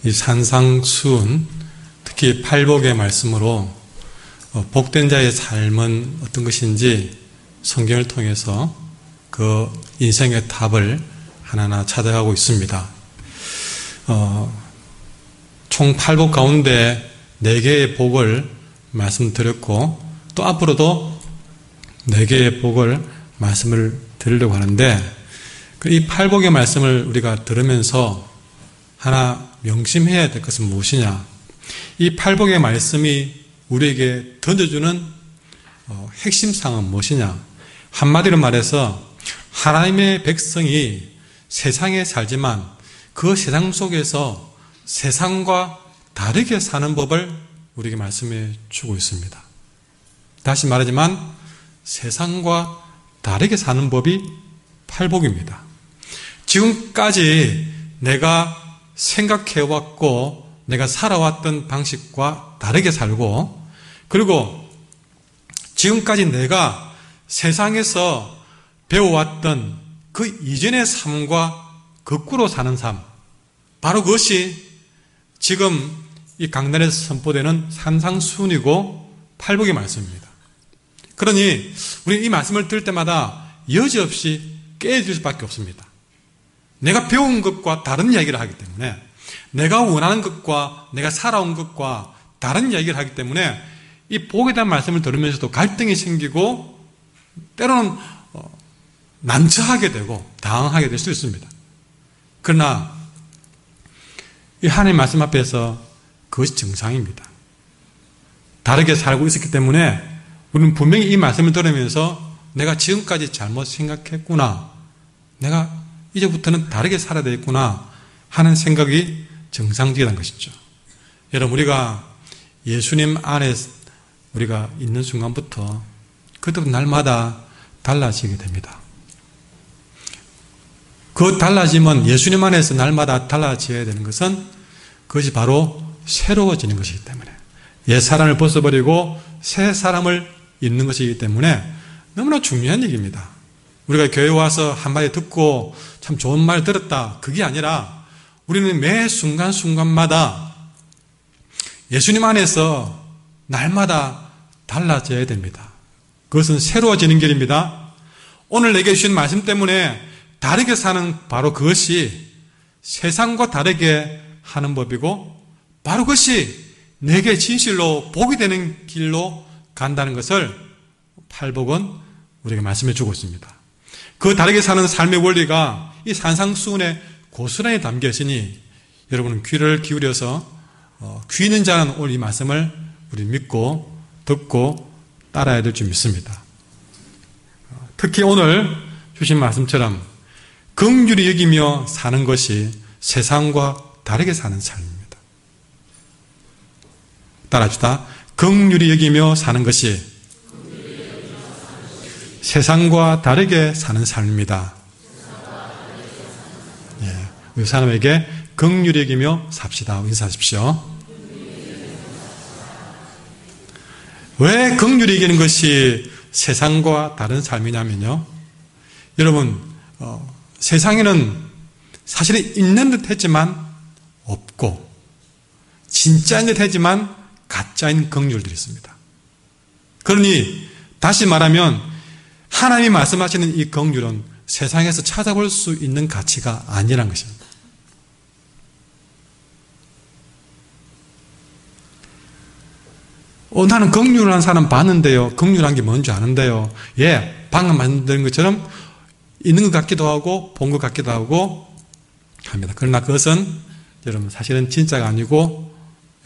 이 산상수훈, 특히 팔복의 말씀으로 복된 자의 삶은 어떤 것인지 성경을 통해서 그 인생의 답을 하나하나 찾아가고 있습니다. 총 8복 가운데 4개의 복을 말씀드렸고 또 앞으로도 4개의 복을 말씀을 드리려고 하는데 이 8복의 말씀을 우리가 들으면서 하나 명심해야 될 것은 무엇이냐? 이 8복의 말씀이 우리에게 던져주는 핵심사항은 무엇이냐? 한마디로 말해서 하나님의 백성이 세상에 살지만 그 세상 속에서 세상과 다르게 사는 법을 우리에게 말씀해 주고 있습니다. 다시 말하지만 세상과 다르게 사는 법이 팔복입니다. 지금까지 내가 생각해왔고 내가 살아왔던 방식과 다르게 살고 그리고 지금까지 내가 세상에서 배워왔던 그 이전의 삶과 거꾸로 사는 삶, 바로 그것이 지금 이 강단에서 선포되는 산상수훈이고 팔복의 말씀입니다. 그러니 우리는 이 말씀을 들을 때마다 여지없이 깨어질 수밖에 없습니다. 내가 배운 것과 다른 이야기를 하기 때문에 내가 원하는 것과 내가 살아온 것과 다른 이야기를 하기 때문에 이 복에 대한 말씀을 들으면서도 갈등이 생기고 때로는 난처하게 되고 당황하게 될 수 있습니다. 그러나 이 하나님의 말씀 앞에서 그것이 정상입니다. 다르게 살고 있었기 때문에 우리는 분명히 이 말씀을 들으면서 내가 지금까지 잘못 생각했구나, 내가 이제부터는 다르게 살아야 되겠구나 하는 생각이 정상적이라는 것이죠. 여러분, 우리가 예수님 안에 우리가 있는 순간부터 그때부터 날마다 달라지게 됩니다. 그 달라짐은 예수님 안에서 날마다 달라져야 되는 것은 그것이 바로 새로워지는 것이기 때문에 옛 사람을 벗어버리고 새 사람을 입는 것이기 때문에 너무나 중요한 얘기입니다. 우리가 교회 와서 한마디 듣고 참 좋은 말 들었다, 그게 아니라 우리는 매 순간순간마다 예수님 안에서 날마다 달라져야 됩니다. 그것은 새로워지는 길입니다. 오늘 내게 주신 말씀 때문에 다르게 사는 바로 그것이 세상과 다르게 하는 법이고 바로 그것이 내게 진실로 복이 되는 길로 간다는 것을 팔복은 우리에게 말씀해 주고 있습니다. 그 다르게 사는 삶의 원리가 이 산상수훈에 고스란히 담겨 있으니 여러분은 귀를 기울여서 귀 있는 자는 오늘 이 말씀을 우리 믿고 듣고 따라야 될 줄 믿습니다. 특히 오늘 주신 말씀처럼 긍휼히 여기며 사는 것이 세상과 다르게 사는 삶입니다. 따라합시다. 긍휼히 여기며 사는 것이 세상과 다르게 사는 삶입니다. 예, 우리 사람에게 긍휼히 여기며 삽시다. 인사하십시오. 왜 긍휼히 여기는 것이 세상과 다른 삶이냐면요, 여러분, 세상에는 사실은 있는 듯 했지만 없고 진짜인 듯 했지만 가짜인 긍휼들이 있습니다. 그러니 다시 말하면 하나님이 말씀하시는 이 긍휼은 세상에서 찾아볼 수 있는 가치가 아니란 것입니다. 나는 긍휼한 사람 봤는데요, 긍휼한 게 뭔지 아는데요, 예, 방금 만든 것처럼 있는 것 같기도 하고 본 것 같기도 하고 합니다. 그러나 그것은 여러분 사실은 진짜가 아니고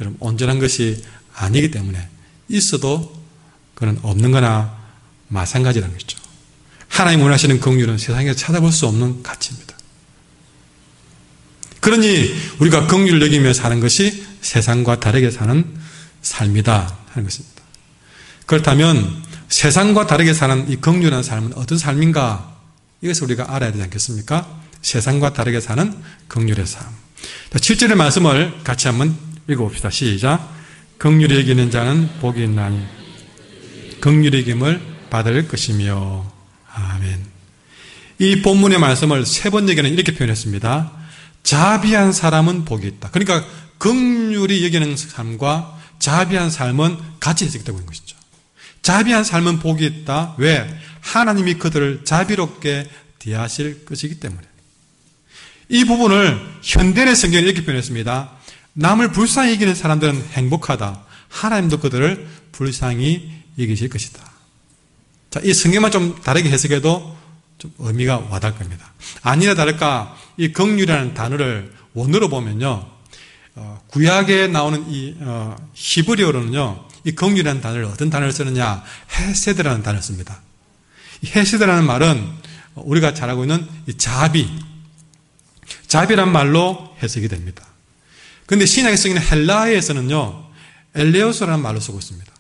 여러분 온전한 것이 아니기 때문에 있어도 그건 없는 거나 마찬가지라는 것이죠. 하나님 원하시는 긍휼은 세상에서 찾아볼 수 없는 가치입니다. 그러니 우리가 긍휼을 여기며 사는 것이 세상과 다르게 사는 삶이다 하는 것입니다. 그렇다면 세상과 다르게 사는 이 긍휼한 삶은 어떤 삶인가? 이것을 우리가 알아야 되지 않겠습니까? 세상과 다르게 사는 긍휼의 삶. 7절의 말씀을 같이 한번 읽어봅시다. 시작. 긍휼히 여기는 자는 복이 있나니 긍휼히 여김을 받을 것이며. 아멘. 이 본문의 말씀을 3번 얘기는 이렇게 표현했습니다. 자비한 사람은 복이 있다. 그러니까 긍휼히 여기는 삶과 자비한 삶은 같이 해석되고 있는 것이죠. 자비한 삶은 복이 있다. 왜? 하나님이 그들을 자비롭게 대하실 것이기 때문에. 이 부분을 현대의 성경에 이렇게 표현했습니다. 남을 불쌍히 여기는 사람들은 행복하다. 하나님도 그들을 불쌍히 여기실 것이다. 자, 이 성경만 좀 다르게 해석해도 좀 의미가 와닿을 겁니다. 아니나 다를까 이 긍휼이라는 단어를 원어로 보면요, 구약에 나오는 이 히브리어로는요, 이 긍휼이라는 단어를 어떤 단어를 쓰느냐, 헤세드라는 단어를 씁니다. 이 헤세드라는 말은 우리가 잘 알고 있는 이 자비란 말로 해석이 됩니다. 그런데 신약에 쓰이는 헬라어에서는요, 엘레오스라는 말로 쓰고 있습니다.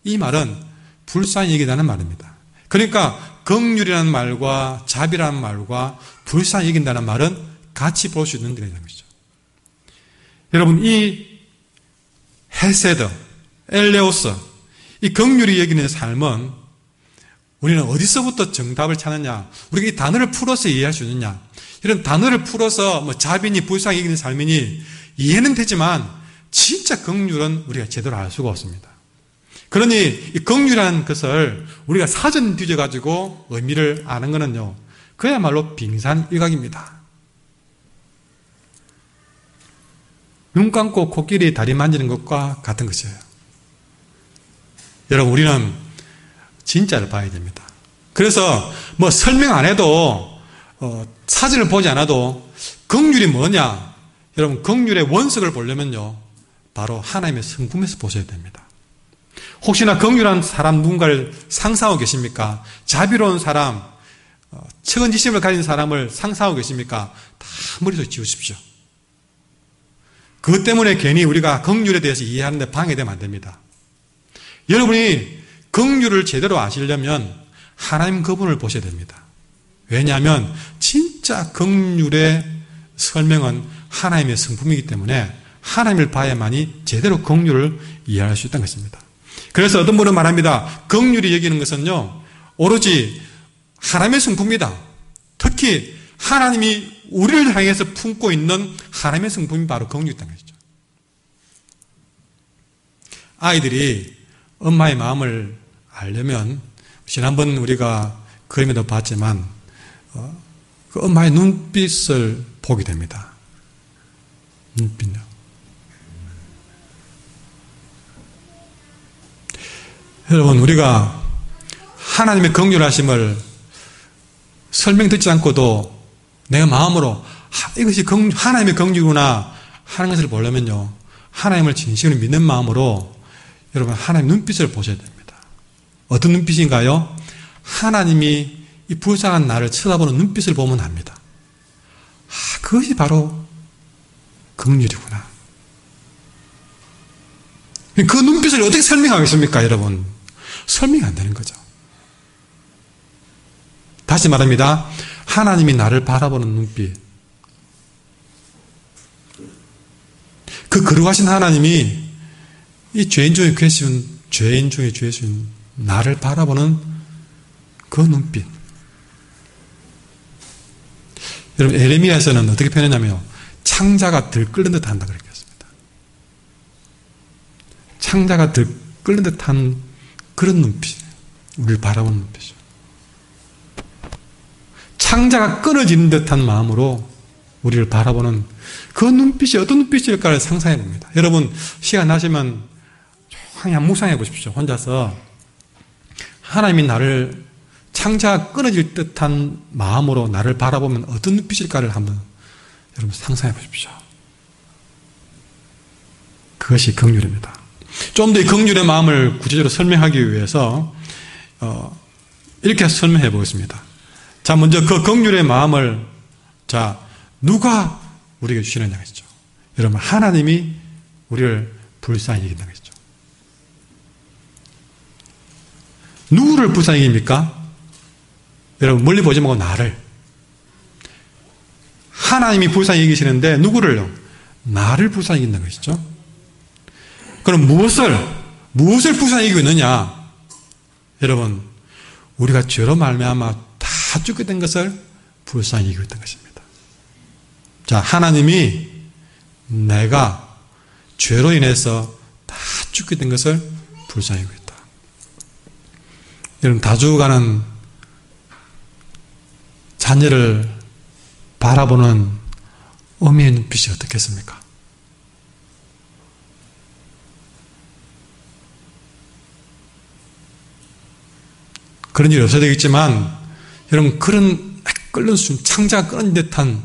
이 말은 불쌍히 여기다는 말입니다. 그러니까 긍휼이라는 말과 자비라는 말과 불쌍히 여긴다는 말은 같이 볼 수 있는 데라는 것이죠. 여러분, 이 헤세드, 엘레오스, 이 긍휼히 여기는 삶은 우리는 어디서부터 정답을 찾느냐, 우리가 이 단어를 풀어서 이해할 수 있느냐, 이런 단어를 풀어서 뭐 자비니 불쌍히 여기는 삶이니 이해는 되지만 진짜 긍휼은 우리가 제대로 알 수가 없습니다. 그러니 이 긍휼이라는 것을 우리가 사전 뒤져가지고 의미를 아는 것은요, 그야말로 빙산일각입니다. 눈 감고 코끼리 다리 만지는 것과 같은 것이에요. 여러분, 우리는 진짜를 봐야 됩니다. 그래서 뭐 설명 안 해도 사진을 보지 않아도 긍휼이 뭐냐, 여러분, 긍휼의 원석을 보려면요, 바로 하나님의 성품에서 보셔야 됩니다. 혹시나 긍휼한 사람 누군가를 상상하고 계십니까? 자비로운 사람, 측은지심을 가진 사람을 상상하고 계십니까? 다 머릿속에 지우십시오. 그것 때문에 괜히 우리가 긍휼에 대해서 이해하는데 방해되면 안 됩니다. 여러분이 긍휼을 제대로 아시려면 하나님 그분을 보셔야 됩니다. 왜냐하면 진짜 긍휼의 설명은 하나님의 성품이기 때문에 하나님을 봐야만이 제대로 긍휼을 이해할 수 있다는 것입니다. 그래서 어떤 분은 말합니다. 긍휼히 여기는 것은요, 오로지 하나님의 성품이다. 특히 하나님이 우리를 향해서 품고 있는 하나님의 성품이 바로 긍휼이라는 것이죠. 아이들이 엄마의 마음을 알려면, 지난번 우리가 그림에도 봤지만 그 엄마의 눈빛을 보게 됩니다. 눈빛요. 여러분, 우리가 하나님의 긍휼하심을 설명 듣지 않고도 내가 마음으로 이것이 하나님의 긍휼이구나 하는 것을 보려면요, 하나님을 진심으로 믿는 마음으로 여러분 하나님 눈빛을 보셔야 됩니다. 어떤 눈빛인가요? 하나님이 이 불쌍한 나를 쳐다보는 눈빛을 보면 압니다. 그것이 바로 긍휼이구나. 그 눈빛을 어떻게 설명하겠습니까, 여러분? 설명이 안 되는 거죠. 다시 말합니다. 하나님이 나를 바라보는 눈빛. 그 거룩하신 하나님이 이 죄인 중에 죄수인 나를 바라보는 그 눈빛. 여러분, 에레미야에서는 어떻게 표현했냐면요, 창자가 들끓는 듯 한다 그렇게 했습니다. 창자가 들끓는 듯한 그런 눈빛, 우리를 바라보는 눈빛이죠. 창자가 끊어지는 듯한 마음으로 우리를 바라보는 그 눈빛이 어떤 눈빛일까를 상상해 봅니다. 여러분, 시간 나시면 조용히 묵상해 보십시오. 혼자서 하나님이 나를 창자가 끊어질 듯한 마음으로 나를 바라보면 어떤 눈빛일까를 한번 여러분 상상해 보십시오. 그것이 긍휼입니다. 좀 더 이 긍휼의 마음을 구체적으로 설명하기 위해서 이렇게 설명해 보겠습니다. 자, 먼저 그 긍휼의 마음을 누가 우리에게 주시느냐 하시죠. 여러분, 하나님이 우리를 불쌍히 여긴다는 것이죠. 누구를 불쌍히 여깁니까? 여러분, 멀리 보지 말고 나를. 하나님이 불쌍히 여기시는데 누구를요? 나를 불쌍히 여긴다는 것이죠. 그럼 무엇을 불쌍히 여기고 있느냐? 여러분, 우리가 죄로 말미암아 다 죽게 된 것을 불쌍히 여기고 있던 것입니다. 자, 하나님이 내가 죄로 인해서 다 죽게 된 것을 불쌍히 여기고 있다. 여러분, 다 죽어가는 자녀를 바라보는 어미의 눈빛이 어떻겠습니까? 그런 일이 없어야 되겠지만, 여러분, 그런 끓는 창자가 끊어진 듯한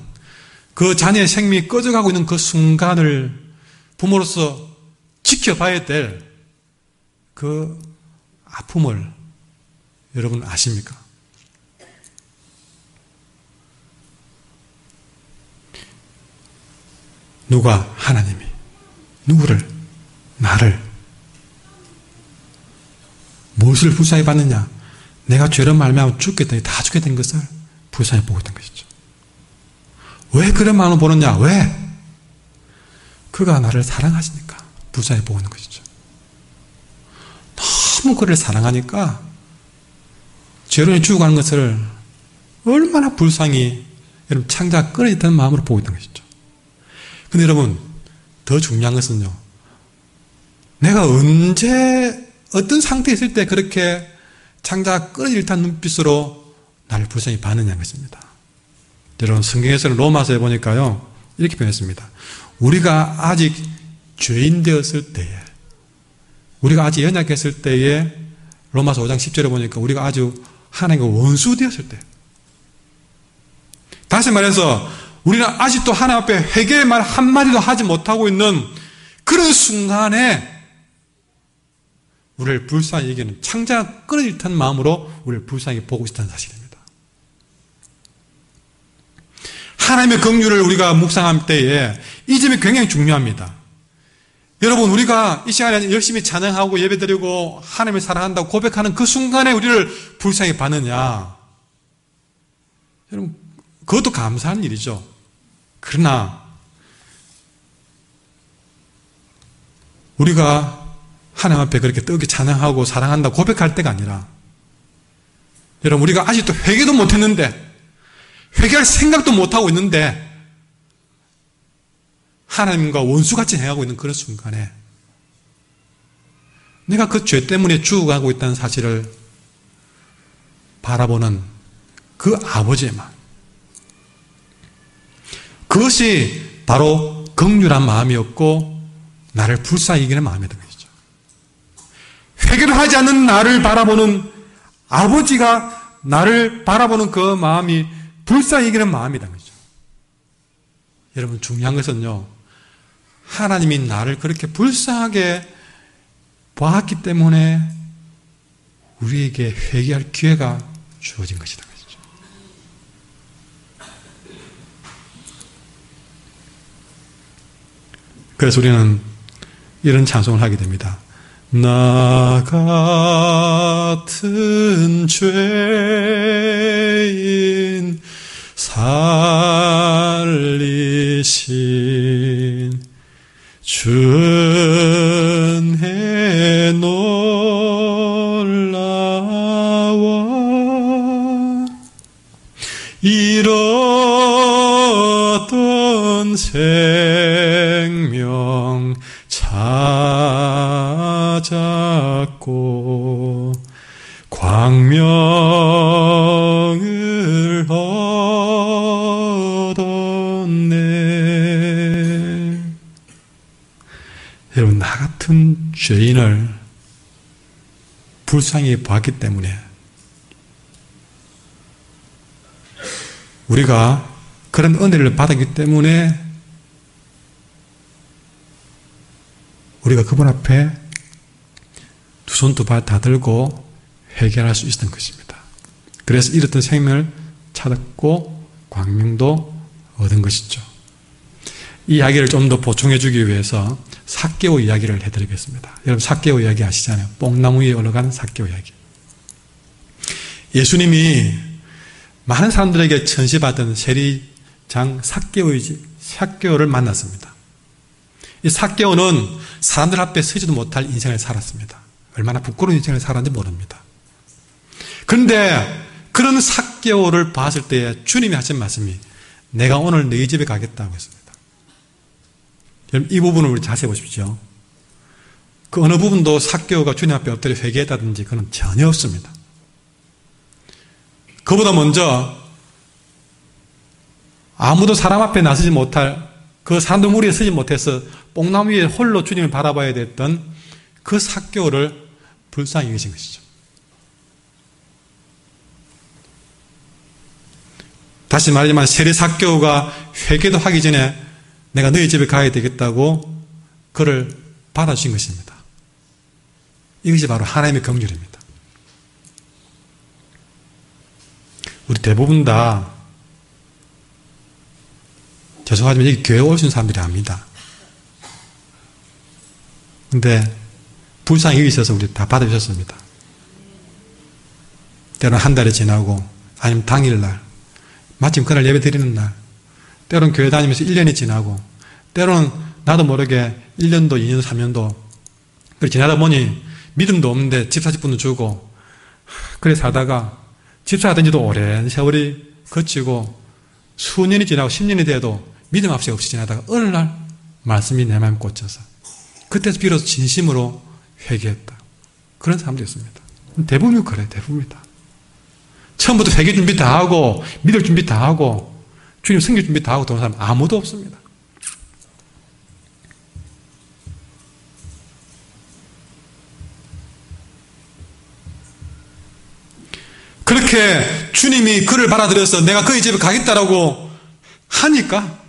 그 자녀의 생명이 꺼져가고 있는 그 순간을 부모로서 지켜봐야 될 그 아픔을 여러분 아십니까? 누가? 하나님이 누구를? 나를 무엇을 불쌍히 받느냐? 내가 죄로 말미암아 죽게 되니 다 죽게 된 것을 불쌍히 보고 있던 것이죠. 왜 그런 마음을 보느냐? 왜? 그가 나를 사랑하시니까 불쌍히 보고 있는 것이죠. 너무 그를 사랑하니까 죄로 죽어가는 것을 얼마나 불쌍히 여러분 창자가 끊어졌다는 마음으로 보고 있던 것이죠. 근데 여러분, 더 중요한 것은요, 내가 언제 어떤 상태에 있을 때 그렇게 창자가 끊어질 듯한 눈빛으로 나를 불쌍히 봐느냐는 것입니다. 여러분, 성경에서는 로마서에 보니까요 이렇게 표현했습니다. 우리가 아직 죄인 되었을 때에, 우리가 아직 연약했을 때에, 로마서 5장 10절에 보니까 우리가 아주 하나님과 원수 되었을 때, 다시 말해서 우리는 아직도 하나님 앞에 회개의 말 한마디도 하지 못하고 있는 그런 순간에 우리를 불쌍히 여기는 창자가 끊어질 듯한 마음으로 우리를 불쌍히 보고 있다는 사실입니다. 하나님의 긍휼을 우리가 묵상할 때에 이 점이 굉장히 중요합니다. 여러분, 우리가 이 시간에 열심히 찬양하고 예배드리고 하나님을 사랑한다고 고백하는 그 순간에 우리를 불쌍히 받느냐? 여러분, 그것도 감사한 일이죠. 그러나 우리가 하나님 앞에 그렇게 뜨겁게 찬양하고 사랑한다고 고백할 때가 아니라, 여러분, 우리가 아직도 회개도 못했는데, 회개할 생각도 못하고 있는데 하나님과 원수같이 행하고 있는 그런 순간에 내가 그 죄 때문에 죽어가고 있다는 사실을 바라보는 그 아버지의 마음, 그것이 바로 긍휼한 마음이었고 나를 불쌍히 여기는 마음이었던 것이죠. 회개를 하지 않는 나를 바라보는 아버지가 나를 바라보는 그 마음이 불쌍히 여기는 마음이란 거죠. 여러분, 중요한 것은요, 하나님이 나를 그렇게 불쌍하게 보았기 때문에 우리에게 회개할 기회가 주어진 것이다. 그래서 우리는 이런 찬송을 하게 됩니다. 나 같은 죄인 살리신 주 은혜 놀라워 잃었던 생명 찾았고 광명을 얻었네. 여러분, 나 같은 죄인을 불쌍히 보았기 때문에 우리가 그런 은혜를 받았기 때문에 우리가 그분 앞에 두 손 두 발 다 들고 회개할 수 있었던 것입니다. 그래서 잃었던 생명을 찾았고 광명도 얻은 것이죠. 이 이야기를 좀 더 보충해 주기 위해서 삭개오 이야기를 해드리겠습니다. 여러분, 삭개오 이야기 아시잖아요. 뽕나무 위에 올라가는 삭개오 이야기. 예수님이 많은 사람들에게 천시받은 세리장 삭개오를 만났습니다. 이 삭개오는 사람들 앞에 서지도 못할 인생을 살았습니다. 얼마나 부끄러운 인생을 살았는지 모릅니다. 그런데 그런 삭개오를 봤을 때 주님이 하신 말씀이 내가 오늘 너희 집에 가겠다고 했습니다. 여러분, 이 부분을 우리 자세히 보십시오. 그 어느 부분도 삭개오가 주님 앞에 엎드려 회개했다든지 그건 전혀 없습니다. 그보다 먼저 아무도 사람 앞에 나서지 못할, 그 사람들 무리에 서지 못해서 뽕나무 위에 홀로 주님을 바라봐야 됐던 그 삭개오를 불쌍히 여기신 것이죠. 다시 말하지만 세례 삭개오가 회개도 하기 전에 내가 너희 집에 가야 되겠다고 그를 받아주신 것입니다. 이것이 바로 하나님의 긍휼입니다. 우리 대부분 다 죄송하지만 여기 교회 오신 사람들이 압니다. 근데 불쌍히 여기셔서 우리 다 받아주셨습니다. 때로는 한 달이 지나고 아니면 당일날 마침 그날 예배 드리는 날, 때로는 교회 다니면서 1년이 지나고, 때로는 나도 모르게 1년도 2년 3년도 그렇게 지나다 보니 믿음도 없는데 집사 집분도 주고, 그래 살다가 집사가 된 지도 오랜 세월이 거치고 수년이 지나고 10년이 돼도 믿음 없이 지나다가 어느 날 말씀이 내 마음에 꽂혀서 그때서 비로소 진심으로 회개했다. 그런 사람도 있습니다. 대부분이 그래, 대부분이다. 처음부터 회개 준비 다 하고 믿을 준비 다 하고 주님 섬길 준비 다 하고 도는 사람 아무도 없습니다. 그렇게 주님이 그를 받아들여서 내가 그의 집에 가겠다라고 하니까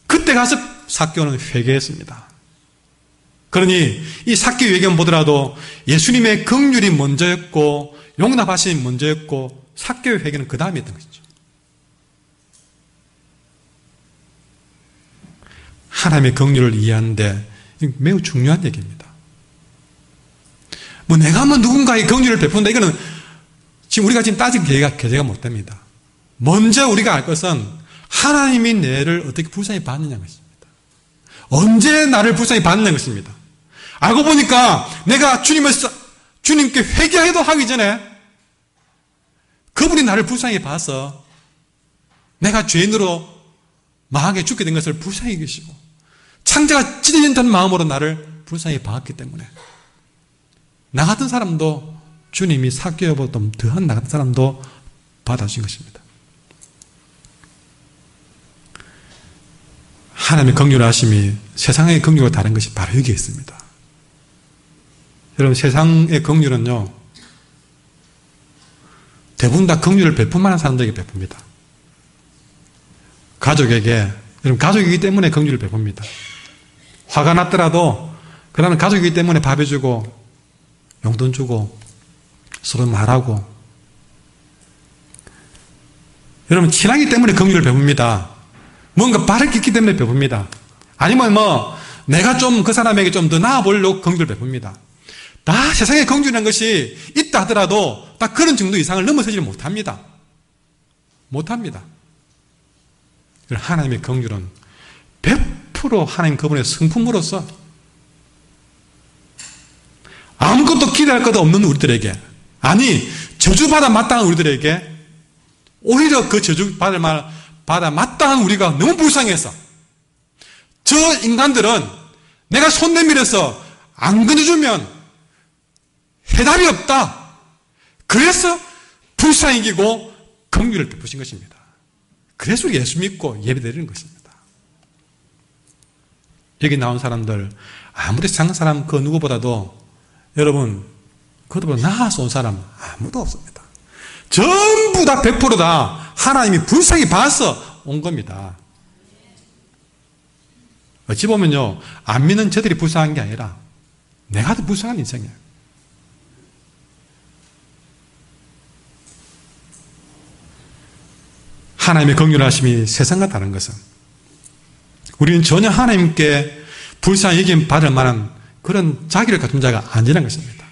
그때 가서 삭개오는 회개했습니다. 그러니 이 삭개오 회개만 보더라도 예수님의 긍휼이 먼저였고 용납하심이 먼저였고 삭개오 회개는 그 다음에 했던 것이죠. 하나님의 긍휼을 이해하는데 매우 중요한 얘기입니다. 뭐 내가 뭐 누군가의 긍휼을 베푼다, 이거는 지금 우리가 지금 따질 계제가 못 됩니다. 먼저 우리가 알 것은 하나님이 내를 어떻게 불쌍히 받느냐는 것입니다. 언제 나를 불쌍히 받느냐는 것입니다. 알고 보니까 내가 주님께 회개해도 하기 전에 그분이 나를 불쌍히 봐서 내가 죄인으로 망하게 죽게 된 것을 불쌍히 여기시고 창자가 찢어진다는 마음으로 나를 불쌍히 봐왔기 때문에 나 같은 사람도 주님이 삭개오보다 더한 나 같은 사람도 받아주신 것입니다. 하나님의 긍휼하심이 세상의 긍휼과 다른 것이 바로 여기에 있습니다. 여러분, 세상의 긍휼은요, 대부분 다 긍휼을 베푼만한 사람들에게 베풉니다. 가족에게, 여러분 가족이기 때문에 긍휼을 베풉니다. 화가 났더라도 그 다음에 가족이기 때문에 밥 해주고 용돈 주고 서로 말하고, 여러분 친하기 때문에 긍휼을 베풉니다. 뭔가 발을 딛기 때문에 베풉니다. 아니면 내가 좀 그 사람에게 좀 더 나아 보려고 긍휼을 베풉니다. 다 세상에 긍휼이라는 것이 있다 하더라도 딱 그런 정도 이상을 넘어서지를 못합니다. 못합니다. 하나님의 긍휼은 100% 하나님 그분의 성품으로서 아무것도 기대할 것도 없는 우리들에게, 아니 저주받아 마땅한 우리들에게 오히려 그 저주받아 마땅한 우리가 너무 불쌍해서 저 인간들은 내가 손 내밀어서 안 건져주면 해답이 없다. 그래서 불쌍히 여기고 긍휼을 베푸신 것입니다. 그래서 예수 믿고 예배드리는 것입니다. 여기 나온 사람들 아무리 세상 사람 그 누구보다도 여러분 그것보다 나아서 온 사람 아무도 없습니다. 전부 다 100% 다 하나님이 불쌍히 봐서 온 겁니다. 어찌 보면요, 안 믿는 저들이 불쌍한 게 아니라 내가 더 불쌍한 인생이에요. 하나님의 긍휼하심이 세상과 다른 것은 우리는 전혀 하나님께 불쌍히 여김 받을 만한 그런 자기를 갖춘 자가 아니라는 것입니다.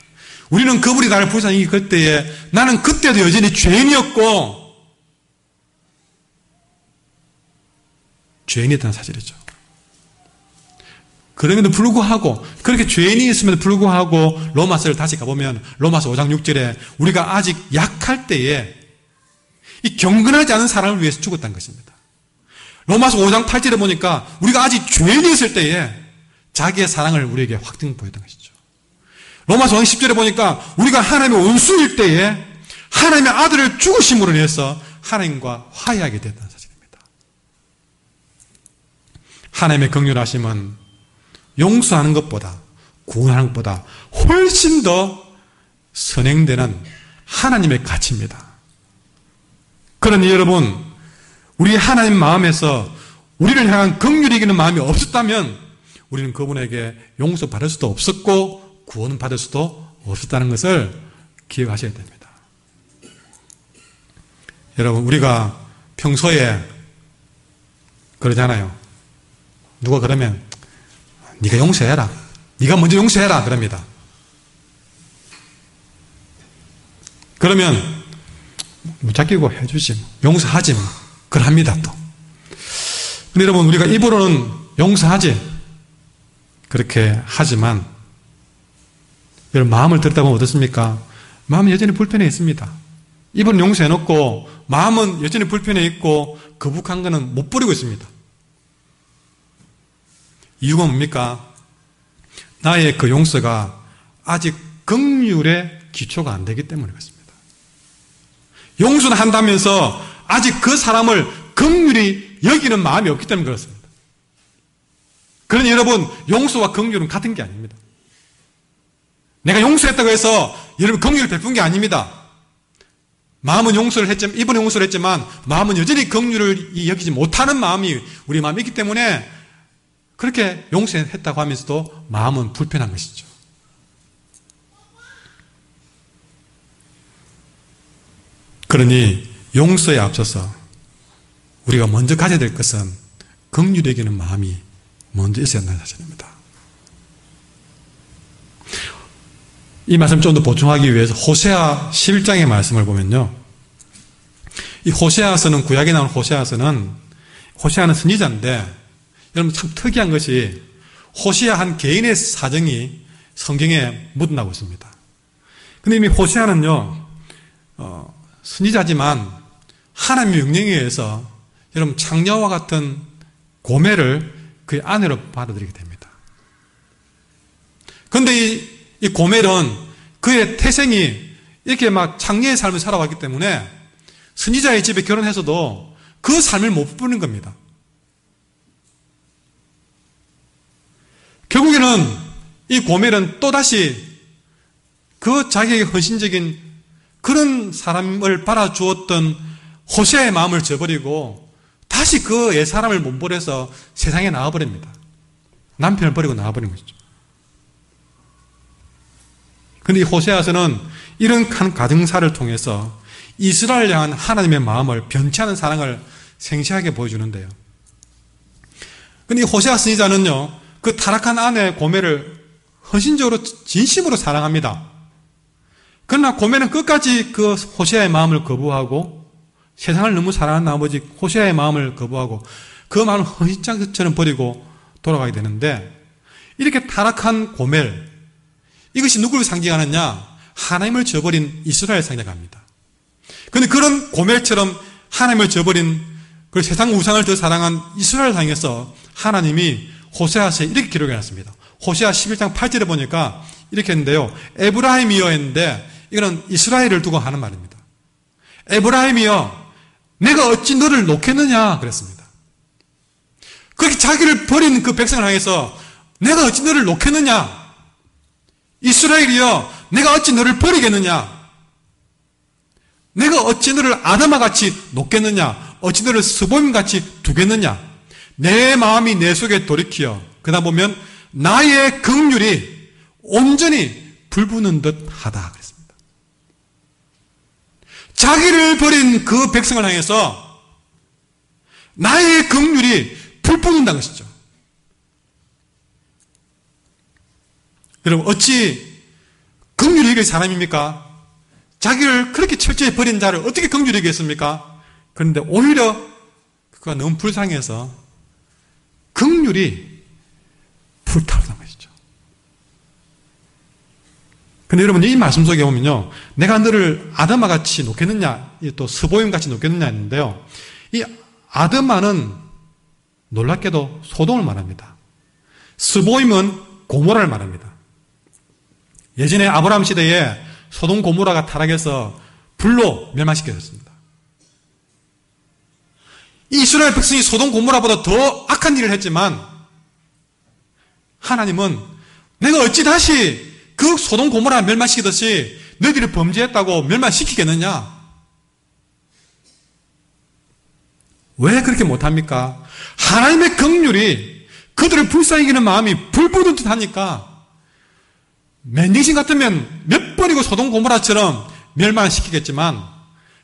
우리는 그분이 나를 불쌍히 여길 때에 나는 그때도 여전히 죄인이었고 죄인이었다는 사실이죠. 그럼에도 불구하고, 그렇게 죄인이 있음에도 불구하고 로마서를 다시 가보면 로마서 5장 6절에 우리가 아직 약할 때에 이 경건하지 않은 사람을 위해서 죽었다는 것입니다. 로마서 5장 8절에 보니까 우리가 아직 죄인이었을 때에 자기의 사랑을 우리에게 확증 보였던 것이죠. 로마서 10절에 보니까 우리가 하나님의 원수일 때에 하나님의 아들을 죽으심으로 인해서 하나님과 화해하게 됐다는 사실입니다. 하나님의 긍휼하심은 용서하는 것보다, 구원하는 것보다 훨씬 더 선행되는 하나님의 가치입니다. 그러니 여러분, 우리 하나님 마음에서 우리를 향한 긍휼이 이기는 마음이 없었다면 우리는 그분에게 용서받을 수도 없었고 구원받을 수도 없었다는 것을 기억하셔야 됩니다. 여러분, 우리가 평소에 그러잖아요. 누가 그러면 네가 용서해라, 네가 먼저 용서해라 그럽니다. 그러면 무작위고 해주지, 용서하지 뭐. 그럽니다 또. 근데 여러분, 우리가 입으로는 용서하지 그렇게 하지만 여러분, 마음을 들다 보면 어떻습니까? 마음은 여전히 불편해 있습니다. 입은 용서해놓고 마음은 여전히 불편해 있고 거북한 거는 못 버리고 있습니다. 이유가 뭡니까? 나의 그 용서가 아직 긍휼의 기초가 안 되기 때문에 그렇습니다. 용서는 한다면서 아직 그 사람을 긍휼히 여기는 마음이 없기 때문에 그렇습니다. 그러니 여러분, 용서와 긍휼은 같은 게 아닙니다. 내가 용서했다고 해서 여러분 긍휼을 베푼 게 아닙니다. 마음은 용서를 했지만, 입은 용서를 했지만 마음은 여전히 긍휼을 여기지 못하는 마음이 우리 마음이 있기 때문에 그렇게 용서했다고 하면서도 마음은 불편한 것이죠. 그러니 용서에 앞서서 우리가 먼저 가져야 될 것은 긍휼히 여기는 마음이 먼저 있어야 한다는 사실입니다. 이 말씀 좀 더 보충하기 위해서 호세아 11장의 말씀을 보면요, 이 호세아서는, 구약에 나온 호세아서는, 호세아는 선지자인데 여러분 참 특이한 것이 호세아 한 개인의 사정이 성경에 묻어나고 있습니다. 근데 이미 호세아는요, 선지자지만 하나님의 명령에 의해서 여러분 창녀와 같은 고멜을 그의 아내로 받아들이게 됩니다. 그런데 이 고멜은 그의 태생이 이렇게 막 창녀의 삶을 살아왔기 때문에 선지자의 집에 결혼해서도 그 삶을 못 부르는 겁니다. 결국에는 이 고멜은 또다시 그 자기에게 헌신적인 그런 사람을 바라주었던 호세아의 마음을 저버리고 다시 그 옛사람을 몸버려서 세상에 나와버립니다. 남편을 버리고 나와버린 것이죠. 그런데 이 호세아서는 이런 가정사를 통해서 이스라엘을 향한 하나님의 마음을 변치 않은 사랑을 생생하게 보여주는데요. 그런데 이 호세아 선지자는요, 그 타락한 아내 고멜을 헌신적으로 진심으로 사랑합니다. 그러나 고멜은 끝까지 그 호세아의 마음을 거부하고 세상을 너무 사랑하는 나머지 호세아의 마음을 거부하고 그 마음을 헌신장처럼 버리고 돌아가게 되는데, 이렇게 타락한 고멜, 이것이 누구를 상징하느냐? 하나님을 저버린 이스라엘을 상징합니다. 그런데 그런 고멜처럼 하나님을 저버린 그 세상 우상을 더 사랑한 이스라엘을 향해서 하나님이 호세아서에 이렇게 기록해놨습니다. 호세아 11장 8절에 보니까 이렇게 했는데요, 에브라임이여 했는데 이거는 이스라엘을 두고 하는 말입니다. 에브라임이여, 내가 어찌 너를 놓겠느냐 그랬습니다. 그렇게 자기를 버린 그 백성을 향해서 내가 어찌 너를 놓겠느냐, 이스라엘이여 내가 어찌 너를 버리겠느냐, 내가 어찌 너를 아담아같이 놓겠느냐, 어찌 너를 스보임같이 두겠느냐, 내 마음이 내 속에 돌이키어, 그 다음 보면 나의 긍휼이 온전히 불붙는 듯 하다 그랬습니다. 자기를 버린 그 백성을 향해서 나의 긍휼이 불붙는다는 것이죠. 여러분, 어찌 긍휼히 여길 사람입니까? 자기를 그렇게 철저히 버린 자를 어떻게 긍휼히 여기겠습니까? 그런데 오히려 그가 너무 불쌍해서 긍휼이 불타오르는 것이죠. 근데 여러분, 이 말씀 속에 보면요, 내가 너를 아드마같이 놓겠느냐, 또 스보임같이 놓겠느냐 했는데요, 이 아드마는 놀랍게도 소돔을 말합니다. 스보임은 고모라를 말합니다. 예전에 아브라함 시대에 소돔 고모라가 타락해서 불로 멸망시켜졌습니다. 이스라엘 백성이 소돔 고모라보다 더 악한 일을 했지만 하나님은 내가 어찌 다시 그 소돔 고모라 멸망시키듯이 너희들이 범죄했다고 멸망시키겠느냐? 왜 그렇게 못합니까? 하나님의 긍휼이 그들을 불쌍히 여기는 마음이 불붙은 듯하니까 맨정신 같으면 몇 번이고 소돔 고모라처럼 멸망시키겠지만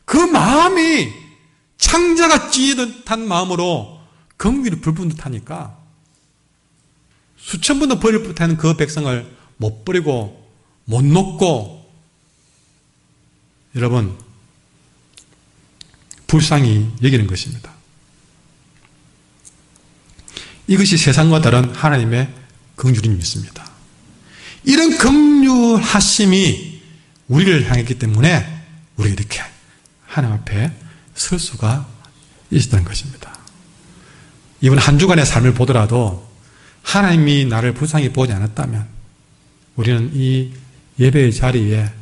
그 마음이 창자가 찢듯한 마음으로 긍휼이 불붙은 듯하니까 수천 번도 버릴 듯한 그 백성을 못 버리고 못 놓고 여러분 불쌍히 여기는 것입니다. 이것이 세상과 다른 하나님의 긍휼인 믿습니다. 이런 긍휼하심이 우리를 향했기 때문에 우리가 이렇게 하나님 앞에 설 수가 있었다는 것입니다. 이번 한 주간의 삶을 보더라도 하나님이 나를 불쌍히 보지 않았다면 우리는 이 예배의 자리에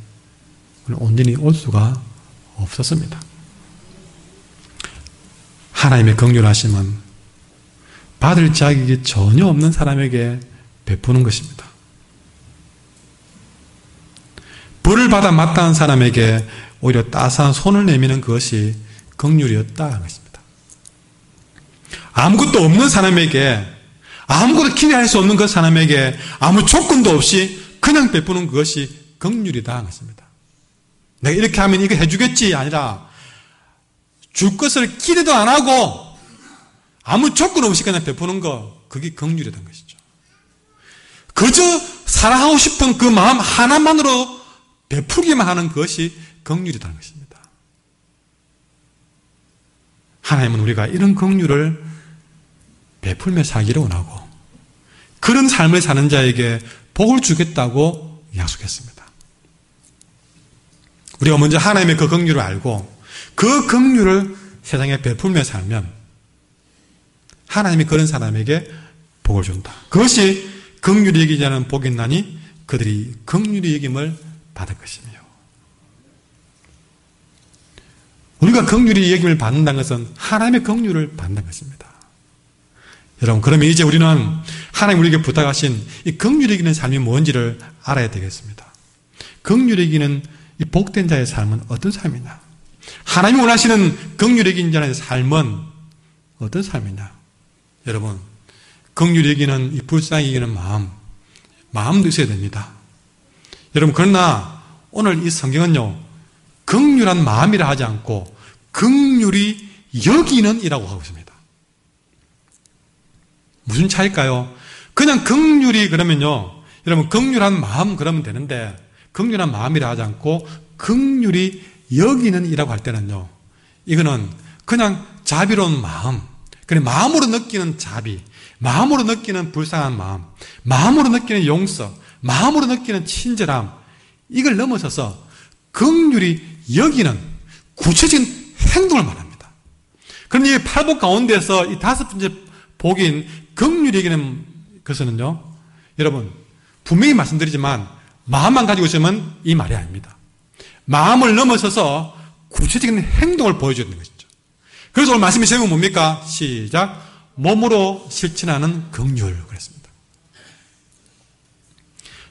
온전히 올 수가 없었습니다. 하나님의 긍휼하심은 받을 자격이 전혀 없는 사람에게 베푸는 것입니다. 벌을 받아 마땅한 사람에게 오히려 따스한 손을 내미는 그것이 긍휼이었다 하는 것입니다. 아무것도 없는 사람에게 아무것도 기대할 수 없는 그 사람에게 아무 조건도 없이 그냥 베푸는 그것이 긍휼이다 하는 것입니다. 내가 이렇게 하면 이거 해주겠지 아니라 줄 것을 기대도 안 하고 아무 조건 없이 그냥 베푸는 거 그게 긍휼이라는 것이죠. 그저 사랑하고 싶은 그 마음 하나만으로 베풀기만 하는 것이 긍휼이라는 것입니다. 하나님은 우리가 이런 긍휼을 베풀며 살기를 원하고 그런 삶을 사는 자에게 복을 주겠다고 약속했습니다. 우리가 먼저 하나님의 그 긍휼을 알고 그 긍휼을 세상에 베풀며 살면 하나님이 그런 사람에게 복을 준다. 그것이 긍휼히 여기지 않은 복이 있나니 그들이 긍휼히 여김을 받을 것이며 우리가 긍휼히 여김을 받는다는 것은 하나님의 긍휼을 받는 것입니다. 여러분 그러면 이제 우리는 하나님 우리에게 부탁하신 이 긍휼히 여기는 삶이 뭔지를 알아야 되겠습니다. 긍휼히 여기는 이 복된 자의 삶은 어떤 삶이냐? 하나님이 원하시는 긍휼히 여기는 자의 삶은 어떤 삶이냐? 여러분 긍휼히 여기는 이 불쌍히 여기는 마음도 있어야 됩니다. 여러분 그러나 오늘 이 성경은요 긍휼한 마음이라 하지 않고 긍휼히 여기는 이라고 하고 있습니다. 무슨 차일까요? 그냥 긍휼히 그러면요 여러분 긍휼한 마음 그러면 되는데 긍휼한 마음이라 하지 않고 긍휼히 여기는 이라고 할 때는요 이거는 그냥 자비로운 마음 그냥 마음으로 느끼는 자비 마음으로 느끼는 불쌍한 마음 마음으로 느끼는 용서 마음으로 느끼는 친절함 이걸 넘어서서 긍휼히 여기는 구체적인 행동을 말합니다. 그런데 이 8복 가운데서 이 5번째 복인 긍휼히 여기는 것은요 여러분 분명히 말씀드리지만 마음만 가지고 있으면 이 말이 아닙니다. 마음을 넘어서서 구체적인 행동을 보여줘야 되는 것이죠. 그래서 오늘 말씀의 제목은 뭡니까? 시작. 몸으로 실천하는 긍휼 그랬습니다.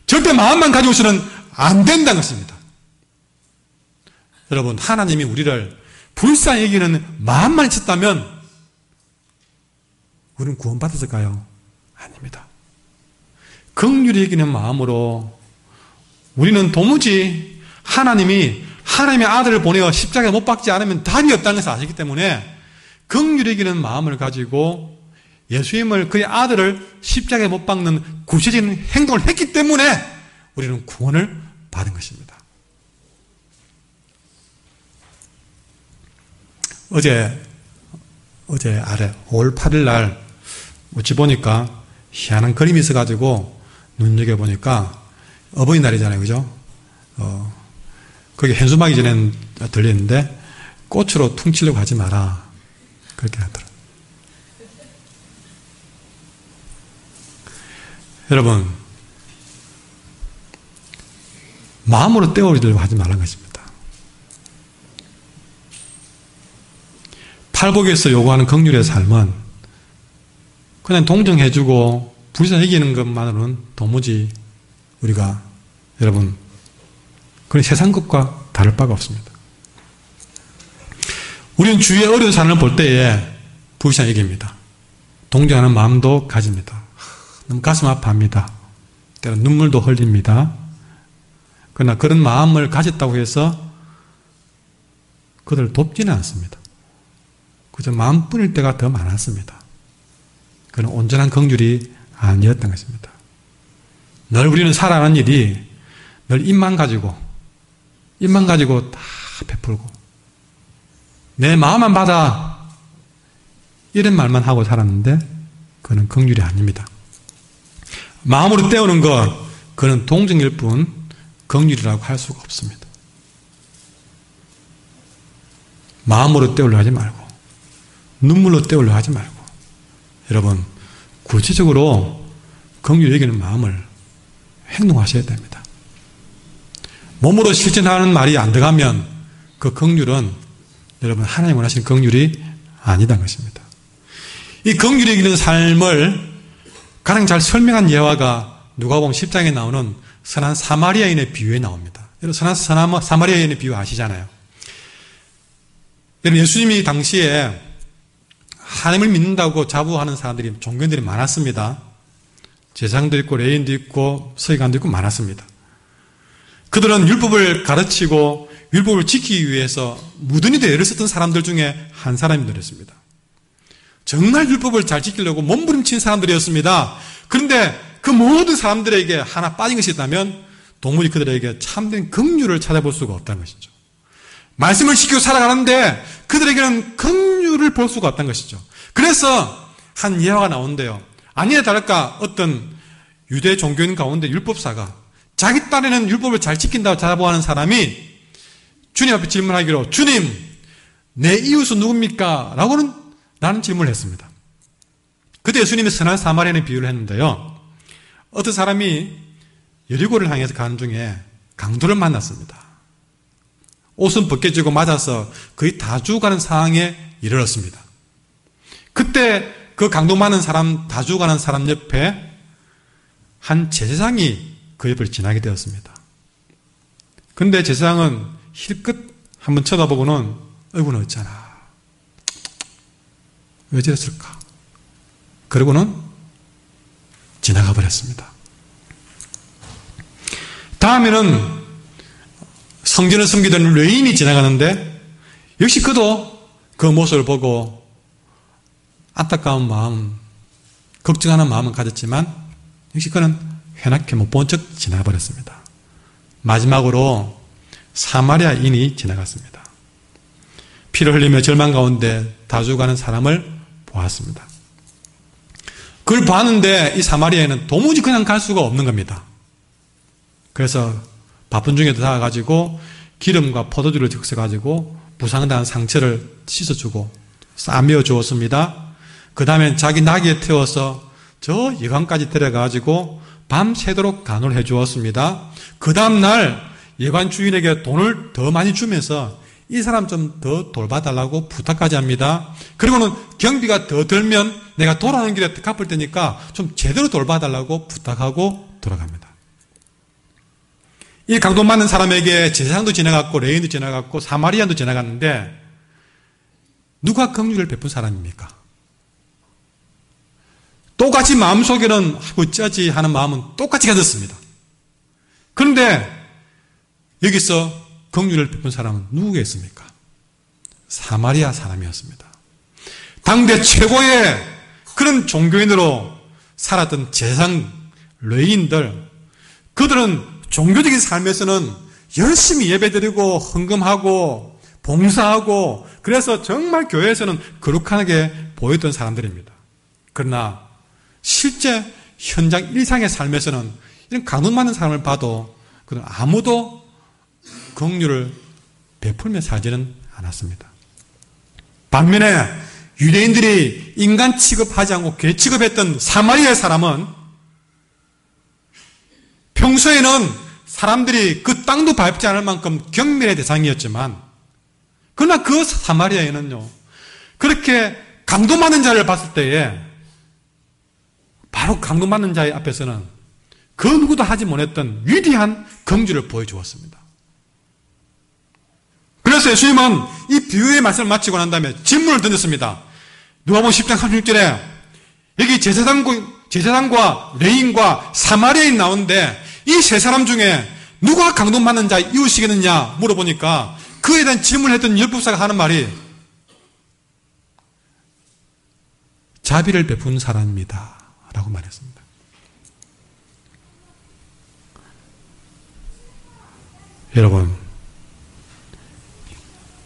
절대 마음만 가지고 있어서는 안 된다는 것입니다. 여러분 하나님이 우리를 불쌍히 여기는 마음만 있었다면 우리는 구원받았을까요? 아닙니다. 긍휼히 여기는 마음으로 우리는 도무지 하나님이 하나님의 아들을 보내어 십자가에 못 박지 않으면 답이 없다는 것을 아시기 때문에 긍휼히 여기는 마음을 가지고 예수님을 그의 아들을 십자가에 못 박는 구체적인 행동을 했기 때문에 우리는 구원을 받은 것입니다. 어제 아래 5월 8일 날 어찌 보니까 희한한 그림이 있어가지고 눈여겨보니까 어버이날이잖아요. 그죠? 거기 현수막이 전에 들렸는데 꽃으로 퉁치려고 하지 마라. 그렇게 하더라고요. 여러분, 마음으로 떼어오려고 하지 말라는 것입니다. 팔복에서 요구하는 긍휼의 삶은 그냥 동정해주고 불쌍히 여기는 것만으로는 도무지 우리가 여러분 그런 세상 것과 다를 바가 없습니다. 우리는 주위의 어려운 사람을 볼 때에 불쌍히 여깁니다. 동정하는 마음도 가집니다. 너무 가슴 아파합니다. 때로는 눈물도 흘립니다. 그러나 그런 마음을 가졌다고 해서 그들을 돕지는 않습니다. 그저 마음뿐일 때가 더 많았습니다. 그는 온전한 긍휼이 아니었던 것입니다. 늘 우리는 살아가는 일이 늘 입만 가지고 다 베풀고 내 마음만 받아 이런 말만 하고 살았는데 그는 긍휼이 아닙니다. 마음으로 때우는 것 그는 동정일 뿐 긍휼이라고 할 수가 없습니다. 마음으로 때우려 하지 말고 눈물로 때우려 하지 말고 여러분 구체적으로 긍휼히 여기는 마음을 행동하셔야 됩니다. 몸으로 실천하는 말이 안 들어가면 그 긍휼은 여러분 하나님 원하시는 긍휼이 아니다는 것입니다. 이 긍휼히 여기는 삶을 가장 잘 설명한 예화가 누가복음 10장에 나오는 선한 사마리아인의 비유에 나옵니다. 여러분 선한 사마리아인의 비유 아시잖아요. 여러분 예수님이 당시에 하나님을 믿는다고 자부하는 사람들이 종교인들이 많았습니다. 제사장도 있고 레인도 있고 서기관도 있고 많았습니다. 그들은 율법을 가르치고 율법을 지키기 위해서 무던히도 애를 썼던 사람들 중에 한 사람들이었습니다. 정말 율법을 잘 지키려고 몸부림친 사람들이었습니다. 그런데 그 모든 사람들에게 하나 빠진 것이 있다면 도무지 그들에게 참된 긍휼을 찾아볼 수가 없다는 것이죠. 말씀을 지키고 살아가는데 그들에게는 긍휼을 볼 수가 없다는 것이죠. 그래서 한 예화가 나오는데요. 아니나 다를까 어떤 유대 종교인 가운데 율법사가 자기 딴에는 율법을 잘 지킨다고 자부하는 사람이 주님 앞에 질문하기로 주님 내 이웃은 누굽니까? 라고는 라는 질문을 했습니다. 그때 예수님이 선한 사마리아인의 비유를 했는데요. 어떤 사람이 여리고를 향해서 가는 중에 강도를 만났습니다. 옷은 벗겨지고 맞아서 거의 다 죽어가는 상황에 이르렀습니다. 그때 그 강도 많은 사람, 다 죽어가는 사람 옆에 한 제사장이 그 옆을 지나게 되었습니다. 그런데 제사장은 힐끗 한번 쳐다보고는 얼굴은 어쩌나 왜 저랬을까? 그러고는 지나가 버렸습니다. 다음에는 성전을 섬기던 레인이 지나가는데 역시 그도 그 모습을 보고 안타까운 마음, 걱정하는 마음은 가졌지만 역시 그는 해나게 못 본 척 지나가버렸습니다. 마지막으로 사마리아인이 지나갔습니다. 피를 흘리며 절망 가운데 다 죽어가는 사람을 보았습니다. 그걸 봤는데 이 사마리아인은 도무지 그냥 갈 수가 없는 겁니다. 그래서 바쁜 중에도 다가가지고 기름과 포도주를 적셔가지고 부상당한 상처를 씻어주고 싸매어 주었습니다. 그 다음에 자기 나귀에 태워서 저 예관까지 데려가가지고 밤새도록 간호를 해주었습니다. 그 다음날 예관 주인에게 돈을 더 많이 주면서 이 사람 좀 더 돌봐달라고 부탁까지 합니다. 그리고는 경비가 더 들면 내가 돌아오는 길에 갚을 테니까 좀 제대로 돌봐달라고 부탁하고 돌아갑니다. 이 강도 많은 사람에게 제사장도 지나갔고 레인도 지나갔고 사마리아도 지나갔는데 누가 긍휼을 베푼 사람입니까? 똑같이 마음속에는 어쩌지 하는 마음은 똑같이 가졌습니다. 그런데 여기서 긍휼을 베푼 사람은 누구겠습니까? 사마리아 사람이었습니다. 당대 최고의 그런 종교인으로 살았던 제사장 레인들, 그들은 종교적인 삶에서는 열심히 예배드리고 헌금하고 봉사하고 그래서 정말 교회에서는 거룩하게 보였던 사람들입니다. 그러나 실제 현장 일상의 삶에서는 이런 간운 많은 사람을 봐도 그는 아무도 긍휼을 베풀며 살지는 않았습니다. 반면에 유대인들이 인간 취급하지 않고 개 취급했던 사마리아 사람은 평소에는 사람들이 그 땅도 밟지 않을 만큼 경멸의 대상이었지만, 그러나 그 사마리아에는요, 그렇게 강도맞는 자를 봤을 때에 바로 강도맞는 자의 앞에서는 그 누구도 하지 못했던 위대한 긍휼을 보여주었습니다. 그래서 예수님은 이 비유의 말씀을 마치고 난 다음에 질문을 던졌습니다. 누가복음 10장 36절에 여기 제사장과 레인과 사마리아인이 나오는데 이 세 사람 중에 누가 강도맞는 자 이웃이겠느냐 물어보니까 그에 대한 질문을 했던 율법사가 하는 말이 자비를 베푼 사람입니다 라고 말했습니다. 여러분,